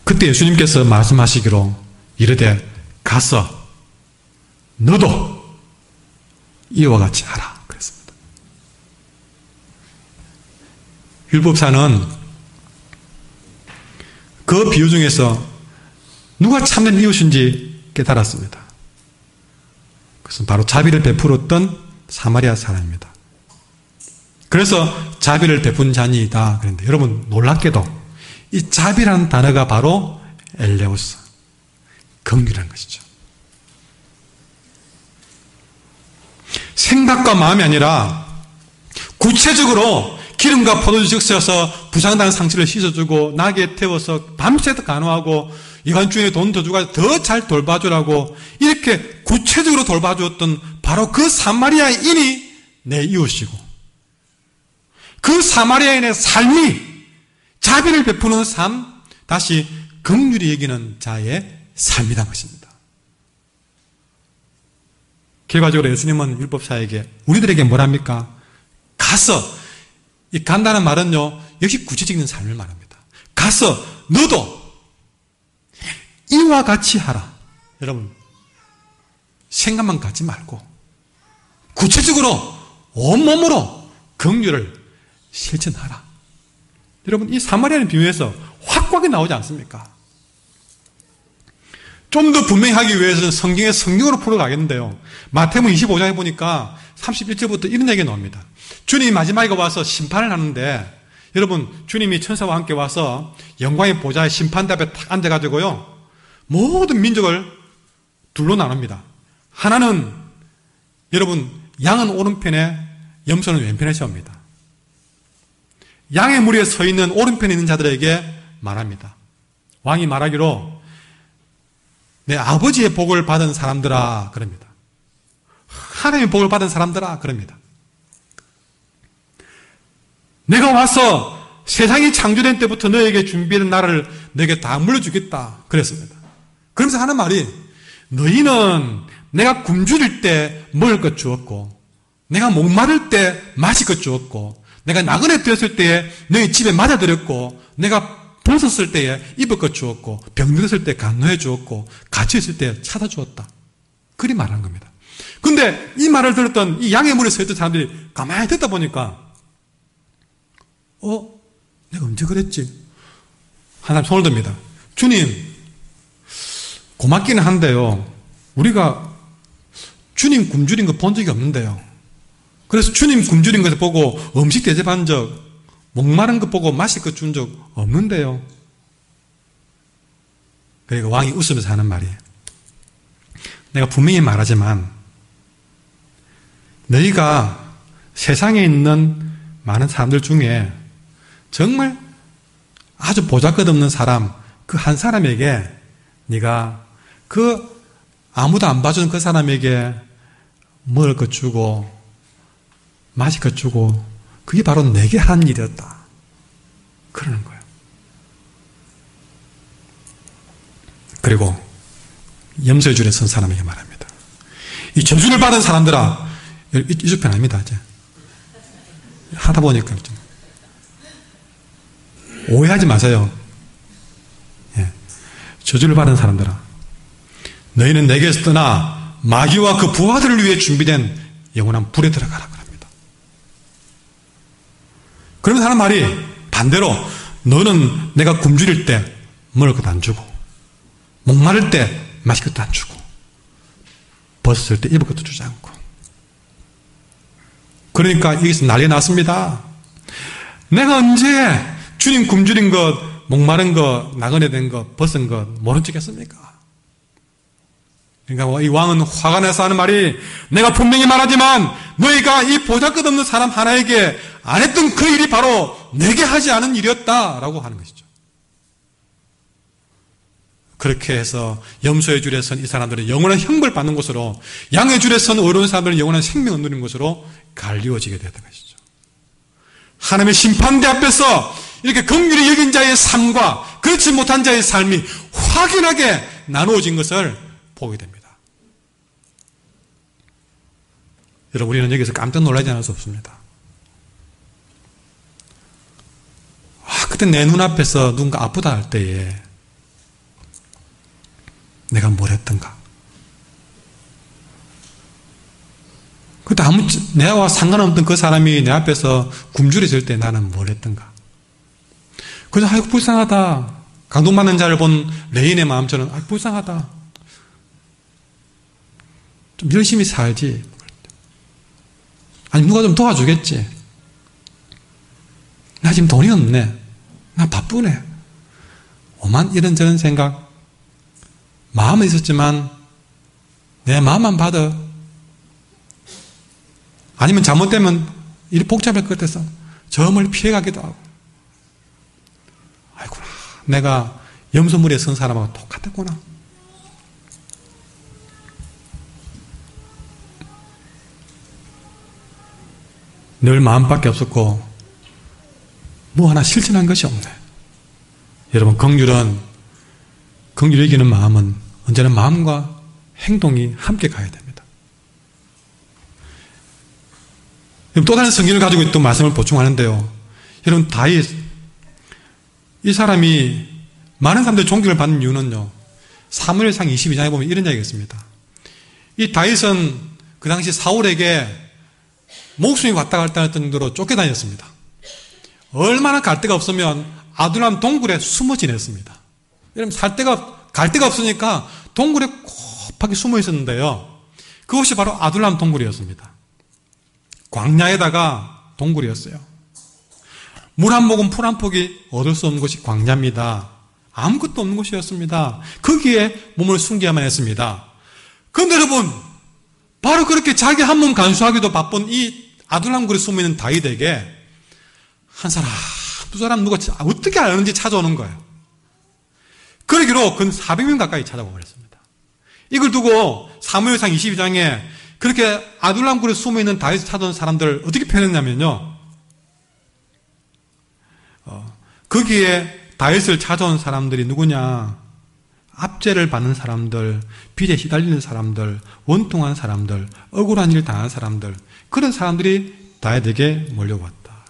그때 예수님께서 말씀하시기로 이르되 가서 너도 이와 같이 하라 그랬습니다. 율법사는 그 비유 중에서 누가 참된 이웃인지 깨달았습니다. 그것은 바로 자비를 베풀었던 사마리아 사람입니다. 그래서 자비를 베푼 자니이다 그랬는데, 여러분 놀랍게도 이 자비라는 단어가 바로 엘레오스, 긍휼한 것이죠. 생각과 마음이 아니라 구체적으로 기름과 포도주 적셔서 부상당한 상처를 씻어주고 나게 태워서 밤새도 간호하고 이간주에 돈 더 주고 더 잘 돌봐주라고 이렇게 구체적으로 돌봐주었던 바로 그 사마리아인이 내 이웃이고, 그 사마리아인의 삶이 자비를 베푸는 삶, 다시 긍휼히 여기는 자의 삶이란 것입니다. 결과적으로 예수님은 율법사에게, 우리들에게 뭐랍니까? 가서, 이 간다는 말은요, 역시 구체적인 삶을 말합니다. 가서 너도 이와 같이 하라. 여러분, 생각만 갖지 말고 구체적으로 온몸으로 긍휼을 실천하라. 여러분, 이 사마리아인 비유에서 확고하게 나오지 않습니까? 좀 더 분명히 하기 위해서는 성경으로 풀어가겠는데요. 마태복음 25장에 보니까 31절부터 이런 얘기가 나옵니다. 주님이 마지막에 와서 심판을 하는데, 여러분, 주님이 천사와 함께 와서 영광의 보좌에 심판대 앞에 탁 앉아가지고요, 모든 민족을 둘로 나눕니다. 하나는, 여러분, 양은 오른편에, 염소는 왼편에 세웁니다. 양의 무리에 서 있는 오른편에 있는 자들에게 말합니다. 왕이 말하기로 내 아버지의 복을 받은 사람들아 그럽니다. 하나님의 복을 받은 사람들아 그럽니다. 내가 와서 세상이 창조된 때부터 너에게 준비된 나라를 너에게 다 물려주겠다 그랬습니다. 그러면서 하는 말이, 너희는 내가 굶주릴 때 먹을 것 주었고, 내가 목마를 때 마실 것 주었고, 내가 나그네 되었을 때에 너희 집에 맞아들였고, 내가 벗었을 때에 입을 것 주었고, 병들었을 때 간호해 주었고, 갇혀있을 때 찾아주었다. 그리 말하는 겁니다. 근데 이 말을 들었던 이 양의 물에 서 있던 사람들이 가만히 듣다 보니까, 내가 언제 그랬지? 하나 손을 듭니다. 주님, 고맙기는 한데요, 우리가 주님 굶주린 거 본 적이 없는데요. 그래서 주님 굶주린 것을 보고 음식 대접한 적, 목마른 것 보고 마실 것 준 적 없는데요. 그러니까 왕이 웃으면서 하는 말이에요. 내가 분명히 말하지만 너희가 세상에 있는 많은 사람들 중에 정말 아주 보잘것없는 사람, 그 한 사람에게 네가 그 아무도 안 봐주는 그 사람에게 먹을 것 주고 마실 것 주고, 그게 바로 내게 한 일이었다 그러는 거예요. 그리고 염소의 줄에 선 사람에게 말합니다. 이 저주를 받은 사람들아, 이쪽 편 아닙니다. 이제 하다 보니까 좀 오해하지 마세요. 예. 저주를 받은 사람들아, 너희는 내게서 떠나 마귀와 그 부하들을 위해 준비된 영원한 불에 들어가라 그럽니다. 그러면서 하는 말이 반대로, 너는 내가 굶주릴 때 먹을 것도 안 주고, 목마를 때 마실 것도 안 주고, 벗었을 때 입을 것도 주지 않고. 그러니까 여기서 난리 났습니다. 내가 언제 주님 굶주린 것, 목마른 것, 나그네 된 것, 벗은 것 모른 척 했습니까? 그러니까 이 왕은 화가 나서 하는 말이, 내가 분명히 말하지만 너희가 이 보잘것없는 사람 하나에게 안 했던 그 일이 바로 내게 하지 않은 일이었다라고 하는 것이죠. 그렇게 해서 염소의 줄에 선 이 사람들은 영원한 형벌 받는 곳으로, 양의 줄에 선 어려운 사람들은 영원한 생명을 누리는 곳으로 갈리워지게 되는 것이죠. 하나님의 심판대 앞에서 이렇게 긍휼히 여긴 자의 삶과 그렇지 못한 자의 삶이 확연하게 나누어진 것을 보게 됩니다. 여러분, 우리는 여기서 깜짝 놀라지 않을 수 없습니다. 그때 내 눈앞에서 누군가 아프다 할 때에 내가 뭘 했던가? 그때 내와 상관없던 그 사람이 내 앞에서 굶주려질 때 나는 뭘 했던가? 그래서 아이고 불쌍하다. 감동받는 자를 본 레인의 마음처럼 아이고 불쌍하다. 좀 열심히 살지. 아니 누가 좀 도와주겠지. 나 지금 돈이 없네. 나 바쁘네. 오만 이런저런 생각. 마음은 있었지만 내 마음만 받아. 아니면 잘못되면 일이 복잡할 것 같아서 저 멀리 피해가기도 하고. 아이구나, 내가 염소물에 선 사람하고 똑같았구나. 늘 마음밖에 없었고 뭐 하나 실천한 것이 없네. 여러분, 긍휼 여기는 마음은 언제나 마음과 행동이 함께 가야 됩니다. 또 다른 성경을 가지고 또 말씀을 보충하는데요. 여러분, 다윗, 이 사람이 많은 사람들의 존경을 받는 이유는요, 사무엘상 22장에 보면 이런 이야기가 있습니다. 이 다윗은 그 당시 사울에게 목숨이 왔다 갔다 할 정도로 쫓겨다녔습니다. 얼마나 갈 데가 없으면 아둘람 동굴에 숨어 지냈습니다. 여러분, 갈 데가 없으니까 동굴에 곱하게 숨어 있었는데요. 그것이 바로 아둘람 동굴이었습니다. 광야에다가 동굴이었어요. 물 한 모금, 풀 한 폭이 얻을 수 없는 곳이 광야입니다. 아무것도 없는 곳이었습니다. 거기에 몸을 숨겨야만 했습니다. 그런데 여러분, 바로 그렇게 자기 한 몸 간수하기도 바쁜 이 아둘람굴에 숨어있는 다윗에게 한 사람, 두 사람 누가 어떻게 아는지 찾아오는 거예요. 그러기로 근 400명 가까이 찾아와 버렸습니다. 이걸 두고 사무엘상 22장에 그렇게 아둘람굴에 숨어있는 다윗을 찾아온 사람들을 어떻게 표현했냐면요, 거기에 다윗을 찾아온 사람들이 누구냐? 압제를 받는 사람들, 빚에 시달리는 사람들, 원통한 사람들, 억울한 일 당한 사람들, 그런 사람들이 다윗에게 몰려왔다.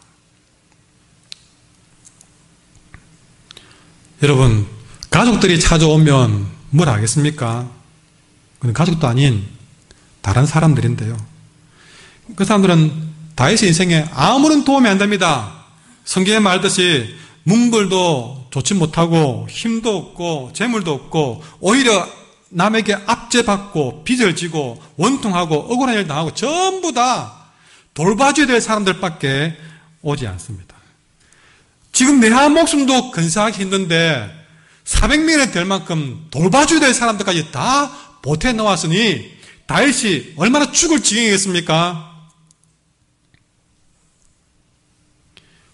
여러분, 가족들이 찾아오면 뭘 하겠습니까? 그건 가족도 아닌 다른 사람들인데요. 그 사람들은 다윗의 인생에 아무런 도움이 안 됩니다. 성경에 말했듯이 문벌도 좋지 못하고 힘도 없고 재물도 없고 오히려 남에게 압제받고 빚을 지고 원통하고 억울한 일 당하고 전부 다 돌봐줘야 될 사람들밖에 오지 않습니다. 지금 내 한 목숨도 건사하기 힘든데 400명이 될 만큼 돌봐줘야 될 사람들까지 다 보태 놓았으니 다윗이 얼마나 죽을 지경이겠습니까?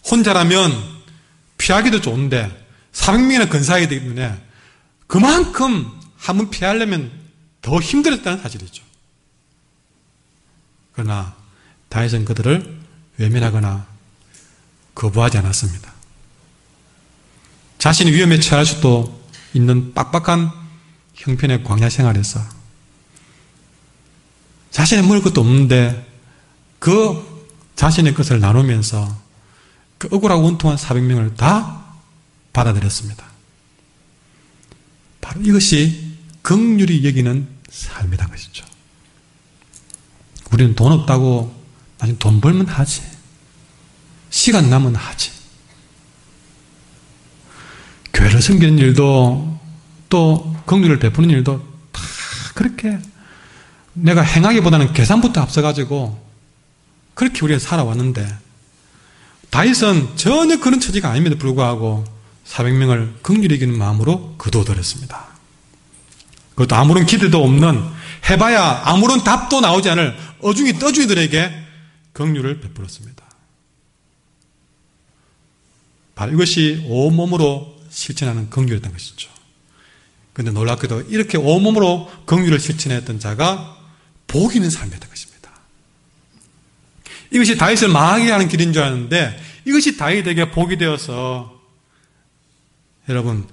혼자라면 피하기도 좋은데 400명이나 건사하기 때문에 그만큼 한 번 피하려면 더 힘들었다는 사실이죠. 그러나 다윗은 그들을 외면하거나 거부하지 않았습니다. 자신이 위험에 처할 수도 있는 빡빡한 형편의 광야 생활에서 자신의 먹을 것도 없는데 그 자신의 것을 나누면서 그 억울하고 원통한 400명을 다 받아들였습니다. 바로 이것이 긍휼히 여기는 삶이란 것이죠. 우리는 돈 없다고 나중에 돈 벌면 하지, 시간 남으면 하지, 교회를 섬기는 일도 또 긍휼을 베푸는 일도 다 그렇게 내가 행하기보다는 계산부터 앞서가지고 그렇게 우리가 살아왔는데 다윗은 전혀 그런 처지가 아님에도 불구하고 400명을 긍휼히 여기는 마음으로 거두어들였습니다. 그것도 아무런 기대도 없는, 해봐야 아무런 답도 나오지 않을 어중이 떠중이들에게 긍휼을 베풀었습니다. 바로 이것이 온몸으로 실천하는 긍휼이었던 것이죠. 그런데 놀랍게도 이렇게 온몸으로 긍휼을 실천했던 자가 복이 있는 삶이었던 것입니다. 이것이 다윗을 망하게 하는 길인 줄 아는데 이것이 다윗에게 복이 되어서, 여러분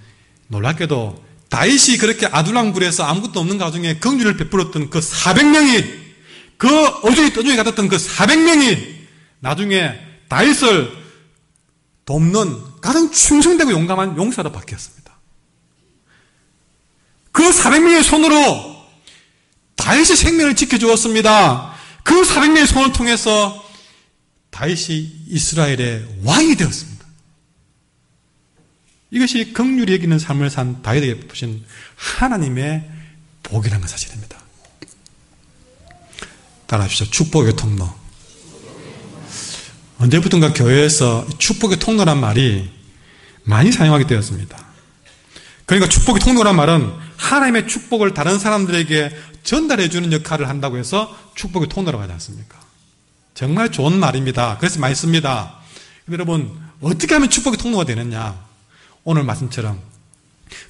놀랍게도 다윗이 그렇게 아둘람굴에서 아무것도 없는 가정에 긍휼을 베풀었던 그 400명이, 그 어중이 떠중이 같았던 그 400명이 나중에 다윗을 돕는 가장 충성되고 용감한 용사로 바뀌었습니다. 그 400명의 손으로 다윗의 생명을 지켜주었습니다. 그 400명의 손을 통해서 다윗이 이스라엘의 왕이 되었습니다. 이것이 긍휼히 여기는 삶을 산 다윗에게 베푸신 하나님의 복이라는 건 사실입니다. 따라하십시오. 축복의 통로. 언제부턴가 교회에서 축복의 통로란 말이 많이 사용하게 되었습니다. 그러니까 축복의 통로란 말은 하나님의 축복을 다른 사람들에게 전달해주는 역할을 한다고 해서 축복의 통로라고 하지 않습니까? 정말 좋은 말입니다. 그래서 많이 씁니다. 여러분, 어떻게 하면 축복의 통로가 되느냐? 오늘 말씀처럼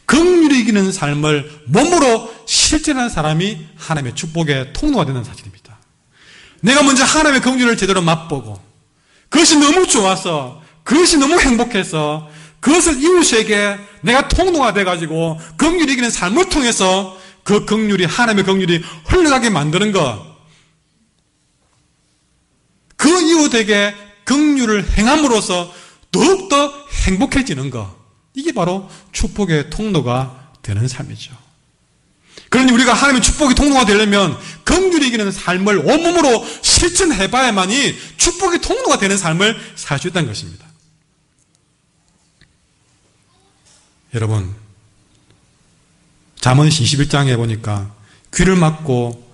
긍휼히 여기는 삶을 몸으로 실천하는 사람이 하나님의 축복의 통로가 되는 사실입니다. 내가 먼저 하나님의 긍휼을 제대로 맛보고 그것이 너무 좋아서, 그것이 너무 행복해서 그것을 이웃에게 내가 통로가 돼가지고 긍휼히 여기는 삶을 통해서 그 긍휼이, 하나님의 긍휼이 흘러가게 만드는 것, 그 이웃에게 긍휼을 행함으로써 더욱더 행복해지는 것, 이게 바로 축복의 통로가 되는 삶이죠. 그러니 우리가 하나님의 축복의 통로가 되려면 긍휼히 여기는 삶을 온몸으로 실천해봐야만이 축복의 통로가 되는 삶을 살 수 있다는 것입니다. 여러분, 잠언시 21장에 보니까 귀를 막고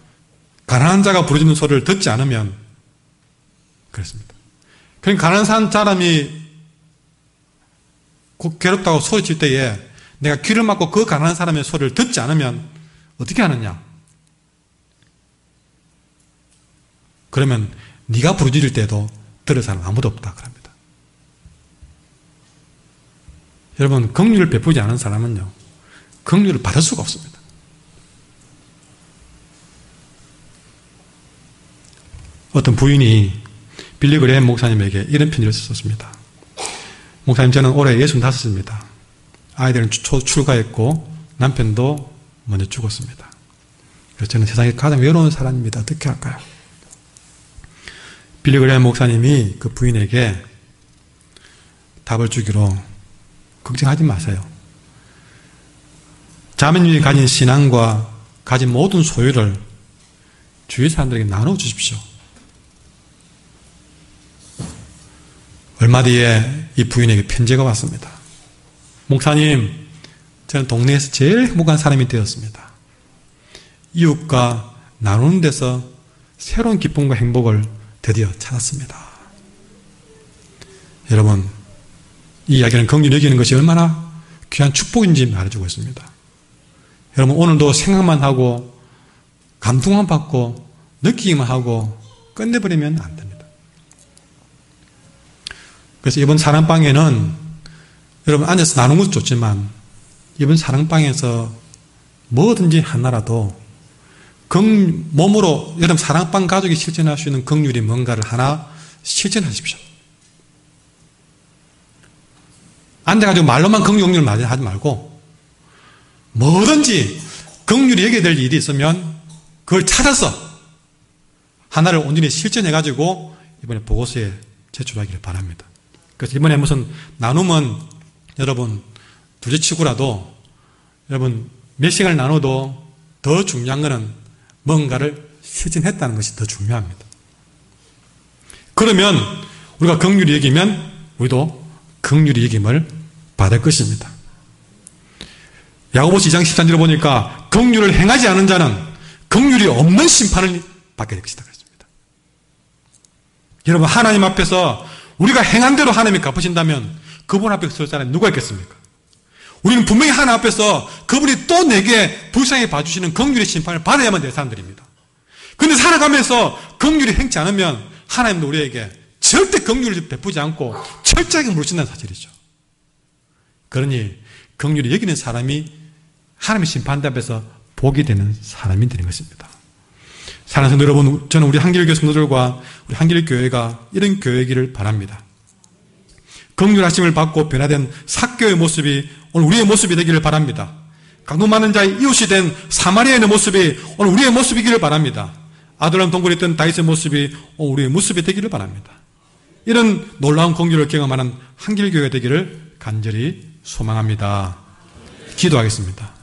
가난한 자가 부르짖는 소리를 듣지 않으면, 그렇습니다. 그러니까 가난한 사람이 괴롭다고 소리칠 때에 내가 귀를 막고 그 가난한 사람의 소리를 듣지 않으면 어떻게 하느냐? 그러면 네가 부르짖을 때도 들을 사람 아무도 없다 그럽니다. 여러분, 긍휼을 베푸지 않은 사람은요, 긍휼을 받을 수가 없습니다. 어떤 부인이 빌리 그레햄 목사님에게 이런 편지를 썼습니다. 목사님, 저는 올해 65입니다. 아이들은 출가했고 남편도 먼저 죽었습니다. 그래서 저는 세상에 가장 외로운 사람입니다. 어떻게 할까요? 빌리 그레햄 목사님이 그 부인에게 답을 주기로, 걱정하지 마세요. 자매님이 가진 신앙과 가진 모든 소유를 주위 사람들에게 나눠 주십시오. 얼마 뒤에 이 부인에게 편지가 왔습니다. 목사님, 저는 동네에서 제일 행복한 사람이 되었습니다. 이웃과 나누는 데서 새로운 기쁨과 행복을 드디어 찾았습니다. 여러분, 이 이야기는 긍휼히 여기는 것이 얼마나 귀한 축복인지 말해주고 있습니다. 여러분, 오늘도 생각만 하고 감동만 받고 느끼기만 하고 끝내버리면 안 됩니다. 그래서 이번 사랑방에는 여러분 앉아서 나누는 것도 좋지만 이번 사랑방에서 뭐든지 하나라도 몸으로 여러분 사랑방 가족이 실천할 수 있는 긍휼이 뭔가를 하나 실천하십시오. 앉아가지고 말로만 긍휼을 하지 말고 뭐든지 긍휼히 여겨야 될 일이 있으면 그걸 찾아서 하나를 온전히 실천해가지고 이번에 보고서에 제출하기를 바랍니다. 그래서 이번에 무슨 나눔은 여러분 둘째치고라도 여러분 몇 시간을 나눠도 더 중요한 것은 뭔가를 실천했다는 것이 더 중요합니다. 그러면 우리가 긍휼히 여기면 우리도 긍휼히 여김을 받을 것입니다. 야고보서 2장 13절을 보니까 긍휼을 행하지 않은 자는 긍휼이 없는 심판을 받게 될 것이다 그랬습니다. 여러분, 하나님 앞에서 우리가 행한 대로 하나님이 갚으신다면 그분 앞에 설 사람이 누가 있겠습니까? 우리는 분명히 하나님 앞에서 그분이 또 내게 불쌍히 봐주시는 긍휼의 심판을 받아야만 될 사람들입니다. 그런데 살아가면서 긍휼이 행치 않으면 하나님도 우리에게 절대 긍휼을 베푸지 않고 철저하게 물으신다는 사실이죠. 그러니 긍휼히 여기는 사람이 하나님의 심판대 앞에서 복이 되는 사람이 되는 것입니다. 사랑하는 성도 여러분, 저는 우리 한길교회 성도들과 우리 한길교회가 이런 교회이기를 바랍니다. 긍휼하심을 받고 변화된 삭개의 모습이 오늘 우리의 모습이 되기를 바랍니다. 강도 많은 자의 이웃이 된 사마리아인의 모습이 오늘 우리의 모습이기를 바랍니다. 아둘람 동굴에 있던 다윗의 모습이 오늘 우리의 모습이 되기를 바랍니다. 이런 놀라운 긍휼을 경험하는 한길교회가 되기를 간절히 소망합니다. 기도하겠습니다.